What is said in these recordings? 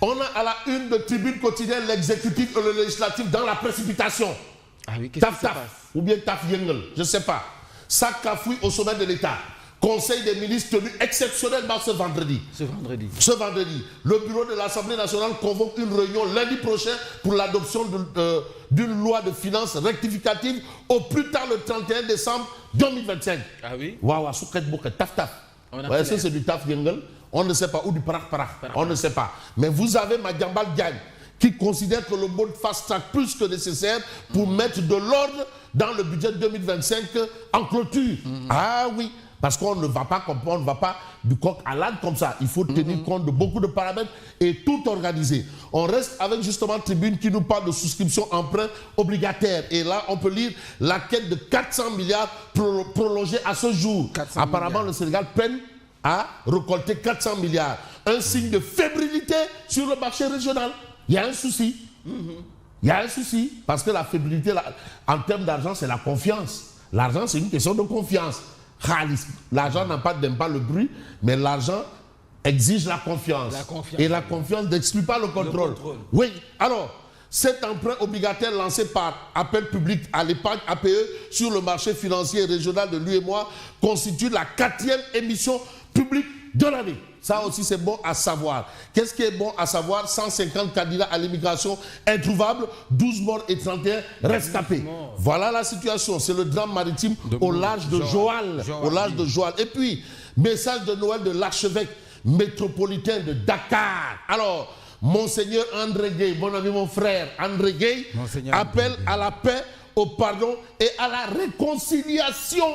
On a à la une de Tribune quotidienne l'exécutif et le législatif dans la précipitation. Ah oui, qu'est-ce qui se passe? Ou bien taf yengel, je ne sais pas. Ça cafouille au sommet de l'État. Conseil des ministres tenu exceptionnellement ce vendredi. Ce vendredi. Le bureau de l'Assemblée nationale convoque une réunion lundi prochain pour l'adoption d'une loi de finances rectificative au plus tard le 31 décembre 2025. Ah oui? Waouh, souket bouket, taf. Ouais, ça c'est du taf yengel. On ne sait pas, ou du parach. On ne sait pas. Mais vous avez Madiambal Diagne qui considère que le mode fast-track plus que nécessaire pour mettre de l'ordre dans le budget 2025 en clôture. Ah oui, parce qu'on ne va pas comprendre, on ne va pas du coq à l'âne comme ça. Il faut tenir compte de beaucoup de paramètres et tout organiser. On reste avec justement Tribune qui nous parle de souscription emprunt obligataire. Et là, on peut lire la quête de 400 milliards prolongée à ce jour. Apparemment, le Sénégal peine à récolter 400 milliards. Un signe de fébrilité sur le marché régional. Il y a un souci. Il y a un souci. Parce que la fébrilité, en termes d'argent, c'est la confiance. L'argent, c'est une question de confiance. L'argent n'aime pas le bruit, mais l'argent exige la confiance. Et la confiance n'exclut pas le contrôle. Oui. Alors, cet emprunt obligataire lancé par appel public à l'épargne APE sur le marché financier régional de l'UEMOA constitue la 4e émission publique de l'année. Ça aussi, c'est bon à savoir. Qu'est-ce qui est bon à savoir? 150 candidats à l'immigration introuvables, 12 morts et 31 rescapés. Voilà la situation. C'est le drame maritime au large de Joal. Au large de Joal. Et puis, message de Noël de l'archevêque métropolitain de Dakar. Alors, Monseigneur André Gueye, mon ami, mon frère André Gueye, appelle à la paix, au pardon et à la réconciliation.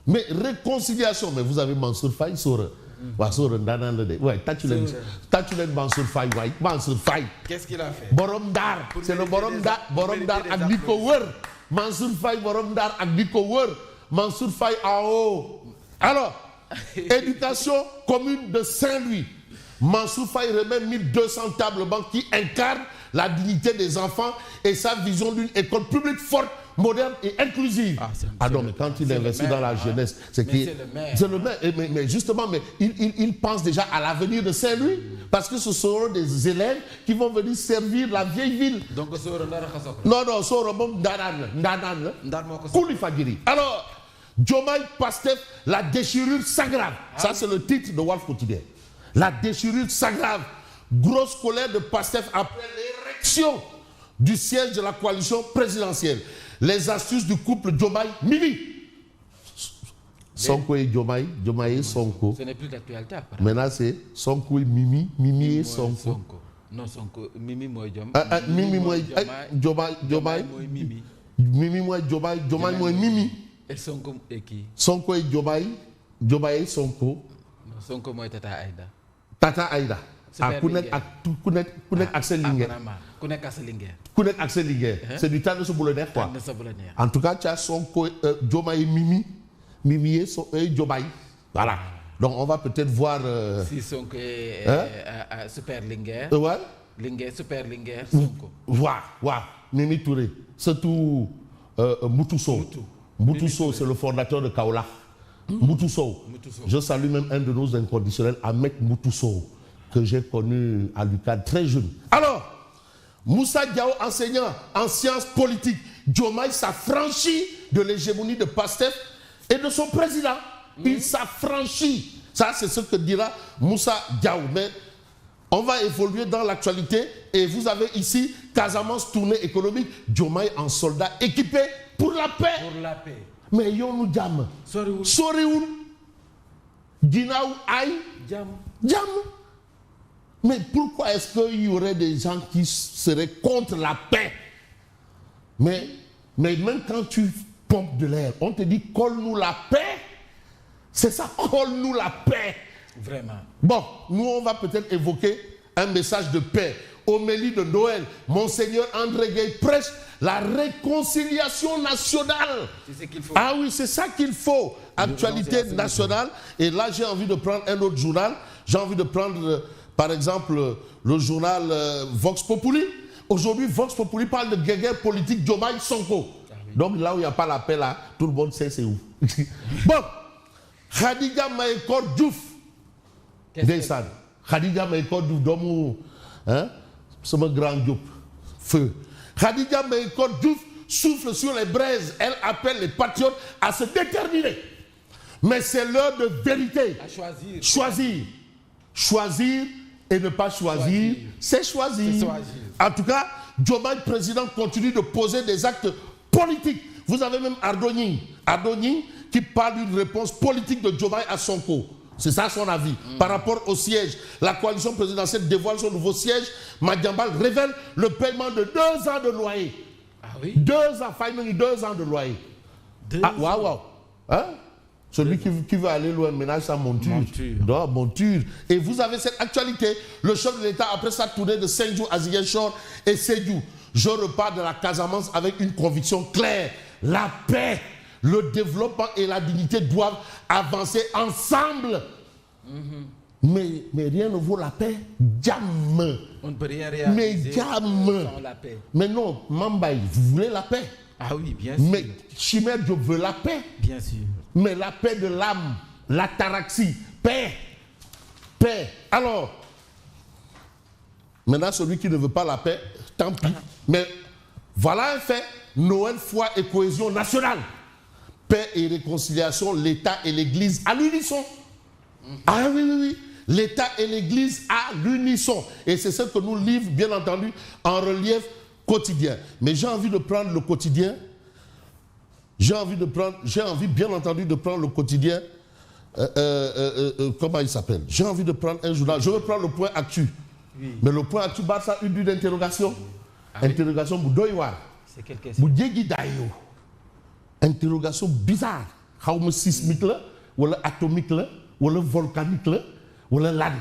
Mais réconciliation, mais vous avez Mansour Faye, Sora. Ouais, tu l'as Mansour Faye, ouais. Mansour Faye. Qu'est-ce qu'il a fait? Boromdar. C'est le Boromdar ak Nico Weur. Mansour Faye, Boromdar ak Nico Weur. Mansour Faye en haut. Alors, éducation commune de Saint-Louis. Mansour Faye remet 1200 tables banques qui incarnent la dignité des enfants et sa vision d'une école publique forte, moderne et inclusive. Non, mais quand il investit dans la jeunesse, c'est le maire. Mais justement, il pense déjà à l'avenir de Saint-Louis, parce que ce seront des élèves qui vont venir servir la vieille ville. Donc, non, alors, Diomaye Pastef, la déchirure s'aggrave. Ça, c'est le titre de Walf Quotidien. La déchirure s'aggrave. Grosse colère de Pastef après l'érection du siège de la coalition présidentielle. Les astuces du couple Diomaye-Mimi. Sonko et Diomaye, Diomaye et Sonko. Ce n'est plus d'actualité après. Maintenant, c'est Sonko et Mimi, Mimi et Sonko. Non, Sonko, Mimi moi Diomaye. Mimi moi Diomaye. Mimi moi Diomaye, Diomaye moi Mimi. Et Sonko et qui? Sonko et Diomaye, Diomaye et Sonko. Sonko moi Tata Aïda. Tata Aïda. Kounek Axel Linger. Kounek Axel Linger. Kounek Axel Linger. C'est du temps de ce boulonnaire, quoi. En tout cas, tu as Sonko, Diomaye, Mimi et Diomaye. Voilà. Donc, on va peut-être voir. Si Sonko est Super Linger. Ouais. Linger, Super Linger, Sonko. Waouh. Mimi Touré. Surtout Moutousso. Moutousso, c'est le fondateur de Kaola. Moutousso. Je salue même un de nos inconditionnels, Ahmed Moutousso, que j'ai connu à l'UQAD très jeune. Alors, Moussa Diao, enseignant en sciences politiques, Diomaye s'affranchit de l'hégémonie de Pastef et de son président. Il s'affranchit. Ça, c'est ce que dira Moussa Diao. Mais on va évoluer dans l'actualité et vous avez ici Casamance tournée économique, Diomaye en soldat équipé pour la paix. Pour la paix. Mais yon nous jam. Soriwoul. Dinaou aïe. Jam. Mais pourquoi est-ce qu'il y aurait des gens qui seraient contre la paix? Mais même quand tu pompes de l'air, on te dit colle-nous la paix. C'est ça, colle-nous la paix. Vraiment. Bon, nous on va peut-être évoquer un message de paix. Homélie de Noël, Monseigneur André Gueye prêche la réconciliation nationale. C'est ce qu'il faut. Ah oui, c'est ça qu'il faut. Actualité nationale. Et là, j'ai envie de prendre un autre journal. J'ai envie de prendre, par exemple, le journal Vox Populi. Aujourd'hui, Vox Populi parle de guerre politique Diomaye Sonko. Ah oui. Donc là où il n'y a pas la paix, là, tout le monde sait c'est où. Bon, Khadija Mahécor Diouf. Dessan. Khadija Mahécor Diouf, hein, c'est mon grand Diop, feu. Khadija Meïkor Diouf souffle sur les braises. Elle appelle les patriotes à se déterminer. Mais c'est l'heure de vérité. À choisir. Choisir. Choisir et ne pas choisir, c'est choisir. En tout cas, Diomaye, président, continue de poser des actes politiques. Vous avez même Ardogny qui parle d'une réponse politique de Diomaye à Sonko. C'est ça son avis. Par rapport au siège, la coalition présidentielle dévoile son nouveau siège. Madiambal révèle le paiement de 2 ans de loyer. Ah oui? 2 ans, finally 2 ans de loyer. Waouh. Hein? Celui qui veut aller loin ménage sa monture. Non, monture. Et vous avez cette actualité. Le chef de l'État, après sa tournée de 5 jours à Ziguinchor et Sédhiou, je repars de la Casamance avec une conviction claire. La paix, le développement et la dignité doivent avancer ensemble. Mais rien ne vaut la paix. Jamais. On ne peut rien réaliser sans la paix. Mais non, Mambaye, vous voulez la paix? Ah oui, bien sûr. Mais Chimère Diop veut la paix. Bien sûr. Mais la paix de l'âme, l'ataraxie, paix. Paix. Alors, maintenant, celui qui ne veut pas la paix, tant pis. Mais voilà un fait. Noël, foi et cohésion nationale. Paix et réconciliation, l'État et l'Église à l'unisson. Ah oui. L'État et l'Église à l'unisson. Et c'est ce que nous livre, bien entendu, en relief quotidien. Mais j'ai envie de prendre le quotidien. J'ai envie, bien entendu, de prendre le quotidien. Comment il s'appelle? J'ai envie de prendre un journal. Je veux prendre le point actu. Oui. Mais le point actu, ça a une d'interrogation. Interrogation Boudoïwa. C'est quelle question? Boudjegi Dayo. Interrogation bizarre. Xawma sismique la, wala atomique la, wala volcanique la, wala lan.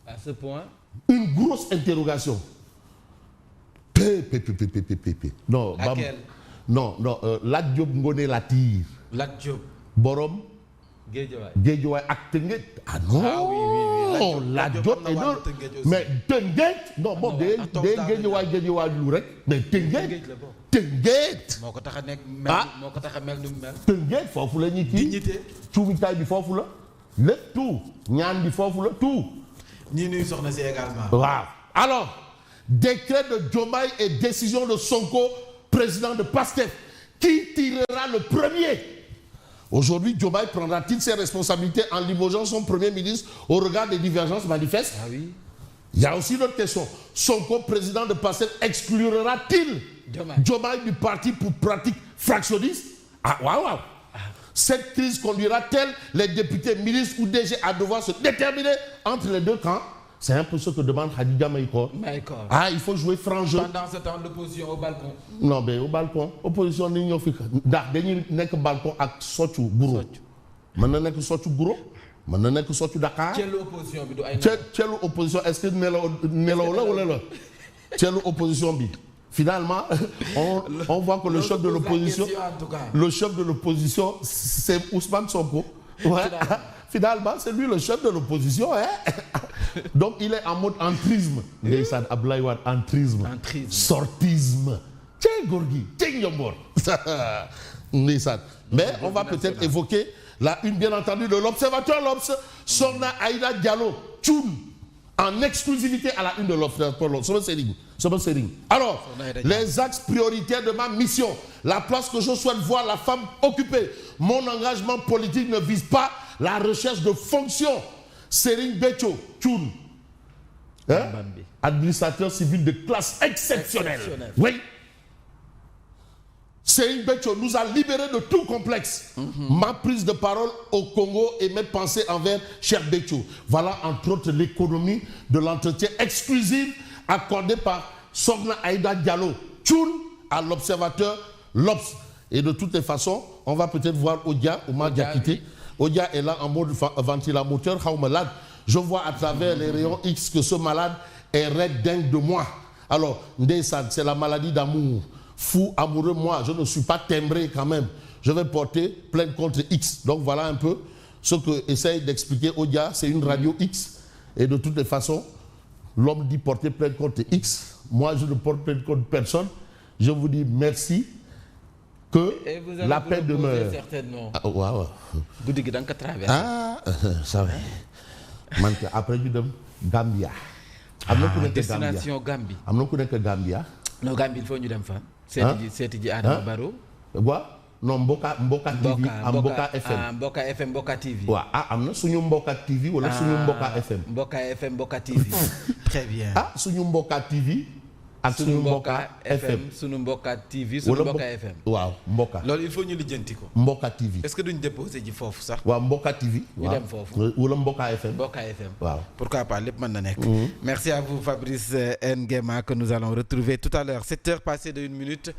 À ce point? Une grosse interrogation. Non, laquelle? Non, Lat Diop Ngoné Latyr. Lat Diop. Borom. Guédiawaye ak Teungueth. Ah non. Ah oui. Lat Diop est non. Mais Teungueth. Non, bon, des Guédiawaye lu rek. Mais Teungueth. moo ko tax a nekk moo ko tax a mel ni mu mel. Teungueth foofu la ñuy kii. dignité. cuubitaay bi foofu la. lépp tout. ñaan bi foofu la tout. ñii nuy soxna si également. Waaw. Alors, décret de Diomaye et décision de Sonko, président de PASTEF. Qui tirera le premier? Aujourd'hui, Diomaye prendra-t-il ses responsabilités en limogeant son premier ministre au regard des divergences manifestes? Ah oui. Il y a aussi une autre question. Sonko, président de PASTEF, exclura-t-il Diomaye du parti pour pratique fractionniste? Ah, waouh. Cette crise conduira-t-elle les députés, ministres ou DG à devoir se déterminer entre les deux camps? C'est un peu ce que demande Khadija Meïkor. Ah, il faut jouer franc jeu. Pendant ce temps, l'opposition au balcon. Non, mais au balcon. Opposition, nous avons fait. Nous avons balcon avec Sochou Gouro. Maintenant, nous avons Sochou Gouro. Maintenant, nous avons Sochou Dakar. Quelle opposition? Quelle opposition? Est-ce que nous avons là? Quelle opposition? Finalement, on voit que le chef de l'opposition, c'est Ousmane Sonko. Ouais. Finalement, c'est lui le chef de l'opposition. Hein? Donc, il est en mode entrisme. Ndeysaan Abdoulaye Wade, entrisme. Sortisme. Tiens, Gorgui. Tiens, Yombor. Ndeysaan. Mais on va peut-être évoquer la une, bien entendu, de l'Observateur. L'Obs, Sokhna Aïda Diallo, Thioune, en exclusivité à la une de l'Observateur. Alors, les axes prioritaires de ma mission. La place que je souhaite voir la femme occuper. Mon engagement politique ne vise pas la recherche de fonctions. Serigne Béthio Thioune, administrateur civil de classe exceptionnelle. Oui. Serigne Béthio nous a libérés de tout complexe. Ma prise de parole au Congo et mes pensées envers cher Béthio. Voilà entre autres l'économie de l'entretien exclusif accordé par Sokhna Aïda Diallo Thioune à l'Observateur l'Obs. Et de toutes les façons, on va peut-être voir Odia, Oumar Diakité. Odia est là en mode ventilateur, malade. Je vois à travers les rayons X que ce malade est raide dingue de moi. Alors, Ndeysaan, c'est la maladie d'amour. Fou, amoureux, moi, je ne suis pas timbré quand même. Je vais porter plainte contre X. Donc voilà un peu ce que essaye d'expliquer Odia. C'est une radio X. Et de toutes les façons, l'homme dit porter plainte contre X. Moi, je ne porte plainte contre personne. Je vous dis merci. Que la paix demeure. Certainement. Ah, wow. Ah, ça va. Après du Gambia. am na ku nekk destination Gambie. am na ku nekk Gambia. non Gambie il faut ñu dem fa. seeti ji Adama Barrow. waaw non Mboka TV am Mboka FM. Mboka FM Mboka TV. waaw am na suñu Mboka TV wala suñu Mboka FM. Mboka FM Mboka TV. très bien. suñu Mboka TV. ak suñu Mboka FM suñu Mboka TV suñu Mboka FM. waaw Mboka. loolu il faut ñu lijjanti ko. Mboka TV. est-ce que duñ déposé ji foofu sax. waaw Mboka TV. ñu dem foofu wala Mboka FM. Mboka FM. waaw pourquoi pas lépp mën na nekk. Merci à vous Fabrice Nguema que nous allons retrouver tout à l'heure 7 heures passées de 1 minute.